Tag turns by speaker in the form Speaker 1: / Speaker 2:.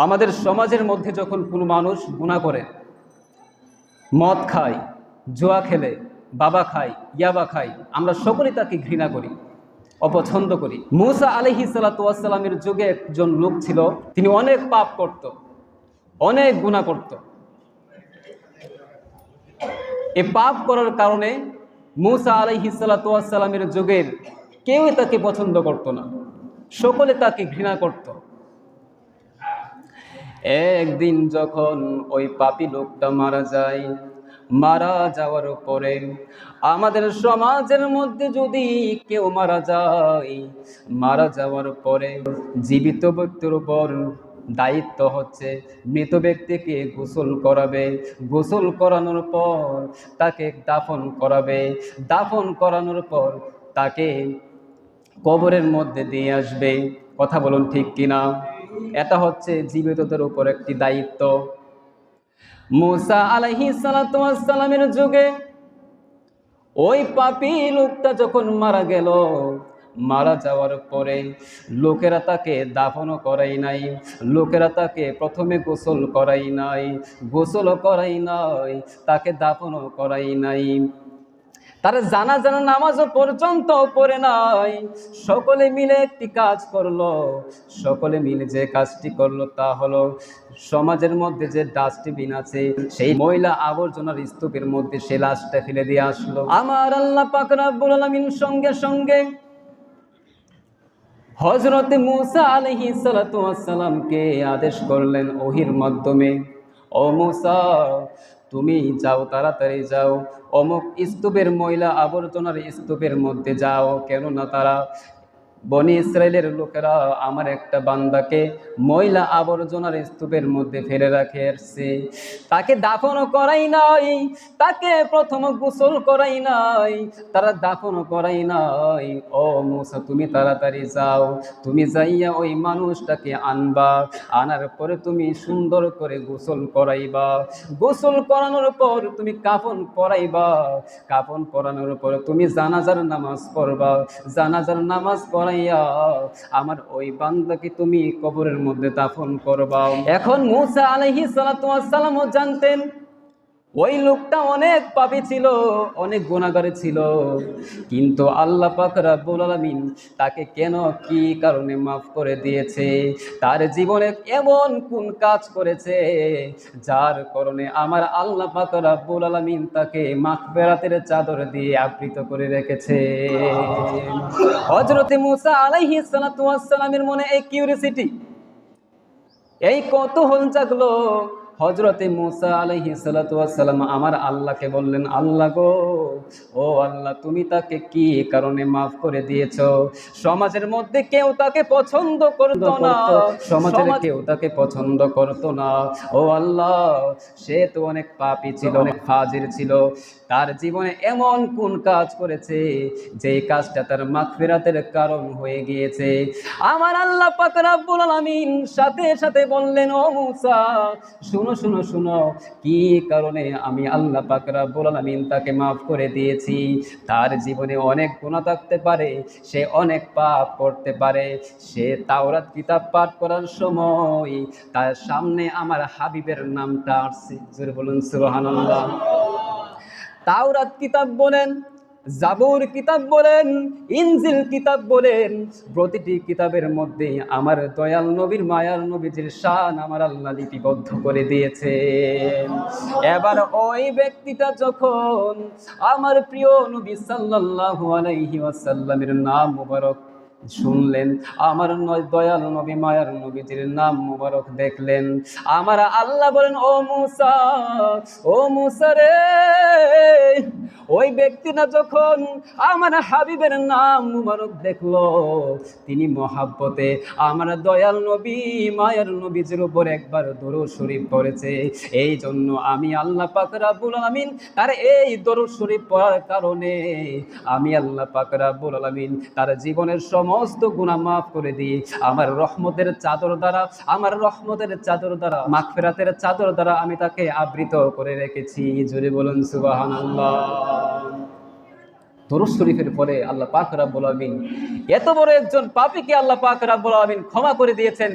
Speaker 1: আমাদের সমাজের মধ্যে যখন কোনো মানুষ গুনাহ করে, মদ খায়, জুয়া খেলে, বাবা খায়, ইয়াবা খায়, আমরা সকলেই তাকে ঘৃণা করি, অপছন্দ করি। মূসা আলাইহিস সালাতু ওয়াস সালামের যুগে একজন লোক ছিল, তিনি অনেক পাপ করত, অনেক গুনাহ করত। এই পাপ করার কারণে মূসা আলাইহিস সালাতু ওয়াস সালামের যুগের কেউই তাকে পছন্দ করত না, সকলে তাকে ঘৃণা করত। একদিন যখন ওই পাপী লোকটা মারা যায়, মারা যাওয়ার পরে আমাদের সমাজের মধ্যে যদি কেউ মারা যায়, মারা যাওয়ার পরে জীবিত ব্যক্তির উপর দায়িত্ব হচ্ছে মৃত ব্যক্তিকে গোসল করাবে, গোসল করানোর পর তাকে দাফন করাবে, দাফন করানোর পর তাকে কবরের মধ্যে দিয়ে আসবে। কথা বলুন ঠিক কিনা? এটা হচ্ছে জীবিতদের উপর একটি দায়িত্ব। মূসা আলাইহিস সালাতু ওয়াস সালামের যুগে ওই পাপী লোকটা যখন মারা গেল, মারা যাওয়ার পরে লোকেরা তাকে দাফনও করাই নাই, লোকেরা তাকে প্রথমে গোসল করাই নাই, গোসলও করাই নাই, তাকে দাফনও করাই নাই, তার জানাজার নামাজও পর্যন্ত পড়ে নাই। সকলে মিলে একটি কাজ করলো, সকলে মিলে যে কাজটি করলো তা হলো সমাজের মধ্যে যে ডাস্টবিন আছে সেই ময়লা আবর্জনার স্তূপের মধ্যে সে লাশটা ফেলে দিয়ে আসলো। আমার আল্লাহ পাক রব্বুল আলামিন সঙ্গে সঙ্গে হযরত মূসা আলাইহিস সালাতু ওয়াস সালামকে আদেশ করলেন ওহীর মাধ্যমে, ও মূসা, তুমি যাও, তাড়াতাড়ি যাও, অমুক স্তূপের ময়লা আবর্জনার স্তূপের মধ্যে যাও, কেননা তারা বনি ইসরায়েলের লোকেরা আমার একটা বান্দাকে ময়লা আবর্জনার স্তূপের মধ্যে ফেলে রাখে আসছে, তাকে দাফনও করাই নাই, তাকে প্রথম গোসল করাই নাই, তারা দাফনও করাই নাই। ও মূসা, তুমি তাড়াতাড়ি যাও, তুমি যাইয়া ওই মানুষটাকে আনবা, আনার পরে তুমি সুন্দর করে গোসল করাইবা, গোসল করানোর পর তুমি কাফন পরাইবা, কাফন পরানোর পর তুমি জানাজার নামাজ পড়বা, জানাজার নামাজ পড়াইয়া আমার ওই বান্দাকে তুমি কবরের মধ্যে দাফন করবা। এখন মূসা আলাইহিস সালাতু ওয়াস সালামও জানতেন ওই লোকটা অনেক পাপী ছিল, অনেক গুনাহগার ছিল, কিন্তু আল্লাহ পাক রব্বুল আলামিন তাকে কেন কি কারণে মাফ করে দিয়েছে, তার জীবনে এমন কোন কাজ করেছে যার কারণে আমার আল্লাহ পাক রব্বুল আলামিন তাকে মাগফিরাতের চাদর দিয়ে আবৃত করে রেখেছে। হযরত মূসা আলাইহিস সালাতু ওয়াস সালামের মনে এই কিউরিওসিটি, এই কৌতূহল জাগলো। হযরতে মূসা আলাইহিস সালাতু ওয়াস সালাম আমার আল্লাহকে বললেন, আল্লাহ গো, ও আল্লাহ, তুমি তাকে কি কারণে মাফ করে দিয়েছো? সমাজের মধ্যে কেউ তাকে পছন্দ করতো না, সমাজের কেউ তাকে পছন্দ করতো না। ও আল্লাহ, সে তো অনেক পাপী ছিল, অনেক ফাজির ছিল, তার জীবনে এমন কোন কাজ করেছে যে কাজটা তার মাগফিরাতের কারণ হয়ে গিয়েছে? আমার আল্লাহ পাক রব্বুল আলামিন সাথে সাথে বললেন, ও মূসা, শুনো শুনো শুনো, কি কারণে আমি আল্লাহ পাক রব্বুল আলামিন তাকে মাফ করে দিয়েছি। তার জীবনে অনেক গুনাহ থাকতে পারে, সে অনেক পাপ করতে পারে, সে তাওরাত কিতাব পাঠ করার সময় তার সামনে আমার হাবিবের নামটা আসছে, জোরে বলুন সুবহানাল্লাহ। তাওরাত কিতাব বলেন, জাবুর কিতাব বলেন, ইনজিল কিতাব বলেন, প্রতিটি কিতাবের মধ্যে আমার দয়াল নবীর মায়ার নবীজির শান আমার আল্লাহ লিপিবদ্ধ করে দিয়েছে। এবার ওই ব্যক্তিটা যখন আমার প্রিয় নবী সাল্লাল্লাহু আলাইহি ওয়াসাল্লামের নাম মুবারক শুনলেন, আমার দয়াল নবী মায়ার নবীজির নাম মুবারক দেখলেন, আমার আল্লাহ বলেন, ও মূসা, ও মূসা রে, ওই ব্যক্তিটা যখন আমার হাবিবের নাম মুবারক দেখলো, তিনি মহাব্বতে আমার দয়াল নবী মায়ার নবীজির উপর একবার দরুদ শরীফ পড়েছে। এই জন্য আমি আল্লাহ পাক রব্বুল আলামিন তার এই দরুদ শরীফ পড়ার কারণে আমি আল্লাহ পাক রব্বুল আলামিন তার জীবনের সমস্ত গুনাহ মাফ করে দিই আমার রহমতের চাদর দ্বারা, আমার রহমতের চাদর দ্বারা, মাগফিরাতের চাদর দ্বারা আমি তাকে আবৃত করে রেখেছি। জোরে বলুন সুবহানাল্লাহ। দরুদ শরীফের পরে আল্লাহ পাক রব্বুল আলামিন এত বড় একজন পাপীকে আল্লাহ পাক রব্বুল আলামিন ক্ষমা করে দিয়েছেন।